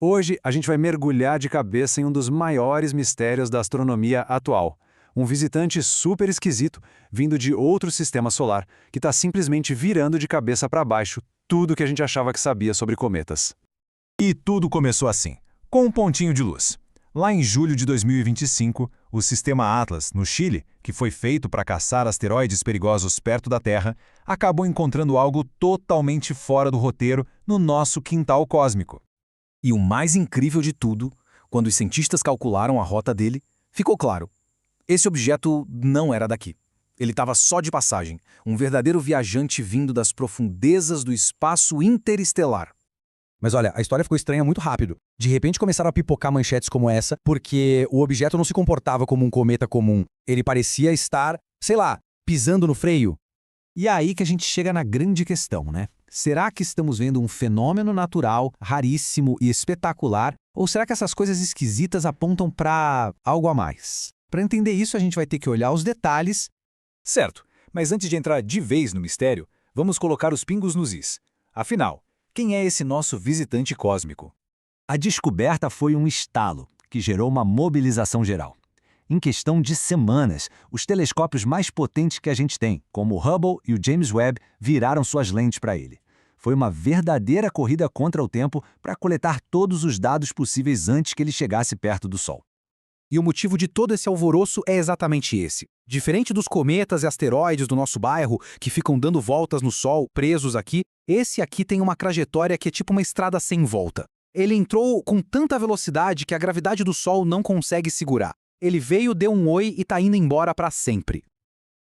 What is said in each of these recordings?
Hoje, a gente vai mergulhar de cabeça em um dos maiores mistérios da astronomia atual. Um visitante super esquisito, vindo de outro sistema solar, que está simplesmente virando de cabeça para baixo tudo que a gente achava que sabia sobre cometas. E tudo começou assim, com um pontinho de luz. Lá em julho de 2025, o sistema Atlas, no Chile, que foi feito para caçar asteroides perigosos perto da Terra, acabou encontrando algo totalmente fora do roteiro no nosso quintal cósmico. E o mais incrível de tudo, quando os cientistas calcularam a rota dele, ficou claro. Esse objeto não era daqui. Ele estava só de passagem, um verdadeiro viajante vindo das profundezas do espaço interestelar. Mas olha, a história ficou estranha muito rápido. De repente começaram a pipocar manchetes como essa, porque o objeto não se comportava como um cometa comum. Ele parecia estar, sei lá, pisando no freio. E é aí que a gente chega na grande questão, né? Será que estamos vendo um fenômeno natural, raríssimo e espetacular? Ou será que essas coisas esquisitas apontam para algo a mais? Para entender isso, a gente vai ter que olhar os detalhes. Certo, mas antes de entrar de vez no mistério, vamos colocar os pingos nos is. Afinal, quem é esse nosso visitante cósmico? A descoberta foi um estalo, que gerou uma mobilização geral. Em questão de semanas, os telescópios mais potentes que a gente tem, como o Hubble e o James Webb, viraram suas lentes para ele. Foi uma verdadeira corrida contra o tempo para coletar todos os dados possíveis antes que ele chegasse perto do Sol. E o motivo de todo esse alvoroço é exatamente esse. Diferente dos cometas e asteroides do nosso bairro, que ficam dando voltas no Sol, presos aqui, esse aqui tem uma trajetória que é tipo uma estrada sem volta. Ele entrou com tanta velocidade que a gravidade do Sol não consegue segurar. Ele veio, deu um oi e tá indo embora para sempre.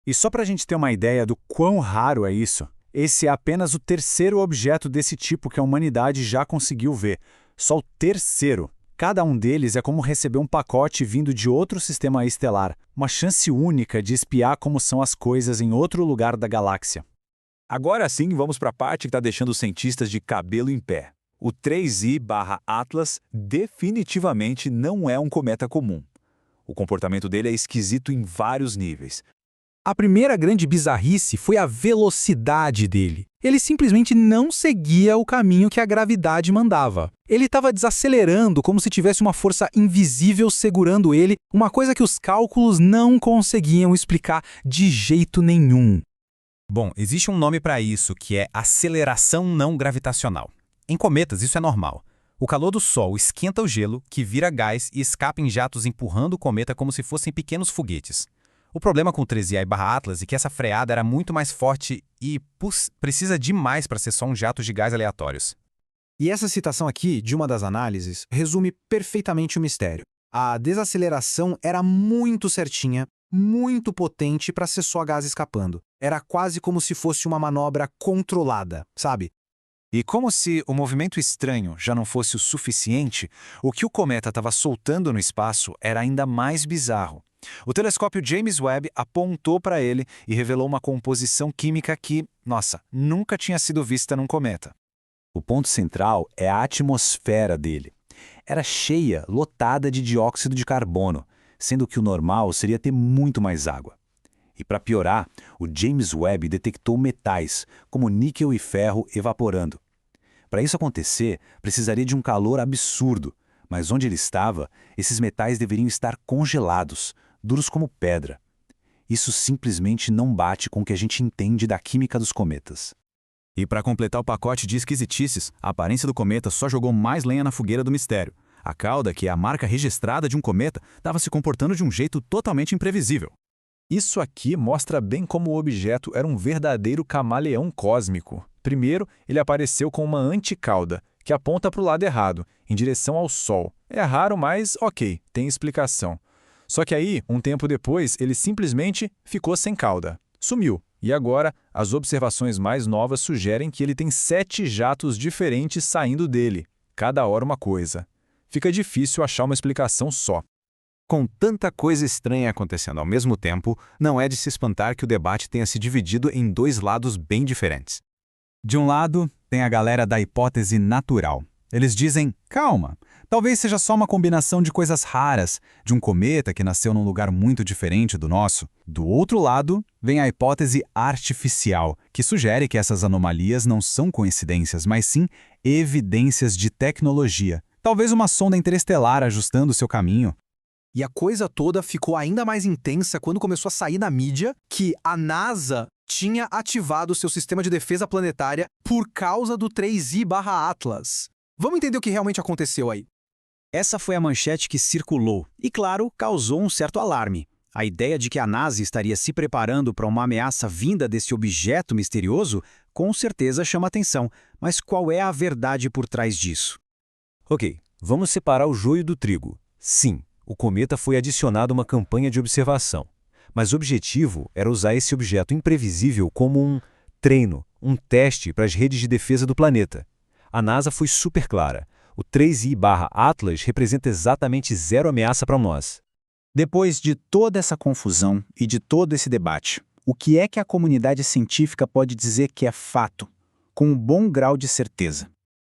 E só para a gente ter uma ideia do quão raro é isso, esse é apenas o terceiro objeto desse tipo que a humanidade já conseguiu ver. Só o terceiro. Cada um deles é como receber um pacote vindo de outro sistema estelar, uma chance única de espiar como são as coisas em outro lugar da galáxia. Agora sim, vamos para a parte que está deixando os cientistas de cabelo em pé. O 3I/Atlas definitivamente não é um cometa comum. O comportamento dele é esquisito em vários níveis. A primeira grande bizarrice foi a velocidade dele. Ele simplesmente não seguia o caminho que a gravidade mandava. Ele estava desacelerando como se tivesse uma força invisível segurando ele, uma coisa que os cálculos não conseguiam explicar de jeito nenhum. Bom, existe um nome para isso, que é aceleração não gravitacional. Em cometas, isso é normal. O calor do Sol esquenta o gelo, que vira gás e escapa em jatos empurrando o cometa como se fossem pequenos foguetes. O problema com o 3I/Atlas é que essa freada era muito mais forte e precisa demais para ser só um jato de gás aleatórios. E essa citação aqui, de uma das análises, resume perfeitamente o mistério. A desaceleração era muito certinha, muito potente para ser só gás escapando. Era quase como se fosse uma manobra controlada, sabe? E como se o movimento estranho já não fosse o suficiente, o que o cometa estava soltando no espaço era ainda mais bizarro. O telescópio James Webb apontou para ele e revelou uma composição química que, nossa, nunca tinha sido vista num cometa. O ponto central é a atmosfera dele. Era cheia, lotada de dióxido de carbono, sendo que o normal seria ter muito mais água. E para piorar, o James Webb detectou metais, como níquel e ferro, evaporando. Para isso acontecer, precisaria de um calor absurdo, mas onde ele estava, esses metais deveriam estar congelados, duros como pedra. Isso simplesmente não bate com o que a gente entende da química dos cometas. E para completar o pacote de esquisitices, a aparência do cometa só jogou mais lenha na fogueira do mistério. A cauda, que é a marca registrada de um cometa, estava se comportando de um jeito totalmente imprevisível. Isso aqui mostra bem como o objeto era um verdadeiro camaleão cósmico. Primeiro, ele apareceu com uma anticauda, que aponta para o lado errado, em direção ao Sol. É raro, mas ok, tem explicação. Só que aí, um tempo depois, ele simplesmente ficou sem cauda. Sumiu. E agora, as observações mais novas sugerem que ele tem 7 jatos diferentes saindo dele, cada hora uma coisa. Fica difícil achar uma explicação só. Com tanta coisa estranha acontecendo ao mesmo tempo, não é de se espantar que o debate tenha se dividido em dois lados bem diferentes. De um lado, tem a galera da hipótese natural. Eles dizem, calma, talvez seja só uma combinação de coisas raras, de um cometa que nasceu num lugar muito diferente do nosso. Do outro lado, vem a hipótese artificial, que sugere que essas anomalias não são coincidências, mas sim evidências de tecnologia, Talvez uma sonda interestelar ajustando seu caminho. E a coisa toda ficou ainda mais intensa quando começou a sair na mídia que a NASA tinha ativado seu sistema de defesa planetária por causa do 3I/Atlas. Vamos entender o que realmente aconteceu aí. Essa foi a manchete que circulou e, claro, causou um certo alarme. A ideia de que a NASA estaria se preparando para uma ameaça vinda desse objeto misterioso com certeza chama atenção, mas qual é a verdade por trás disso? Ok, vamos separar o joio do trigo. Sim, o cometa foi adicionado a uma campanha de observação, mas o objetivo era usar esse objeto imprevisível como um treino, um teste para as redes de defesa do planeta. A NASA foi super clara. O 3I/Atlas representa exatamente zero ameaça para nós. Depois de toda essa confusão e de todo esse debate, o que é que a comunidade científica pode dizer que é fato, com um bom grau de certeza?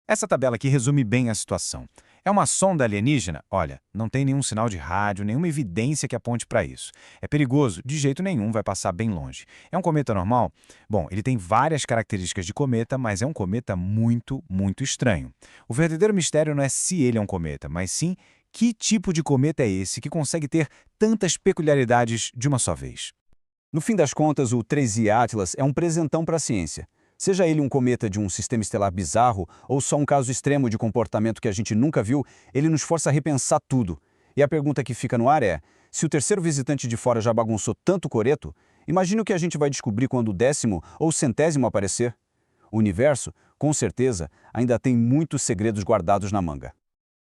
Essa tabela aqui resume bem a situação. É uma sonda alienígena? Olha, não tem nenhum sinal de rádio, nenhuma evidência que aponte para isso. É perigoso? De jeito nenhum, vai passar bem longe. É um cometa normal? Bom, ele tem várias características de cometa, mas é um cometa muito, muito estranho. O verdadeiro mistério não é se ele é um cometa, mas sim que tipo de cometa é esse que consegue ter tantas peculiaridades de uma só vez. No fim das contas, o 3I Atlas é um presentão para a ciência. Seja ele um cometa de um sistema estelar bizarro ou só um caso extremo de comportamento que a gente nunca viu, ele nos força a repensar tudo. E a pergunta que fica no ar é, se o terceiro visitante de fora já bagunçou tanto o coreto, imagine o que a gente vai descobrir quando o 10º ou 100º aparecer. O universo, com certeza, ainda tem muitos segredos guardados na manga.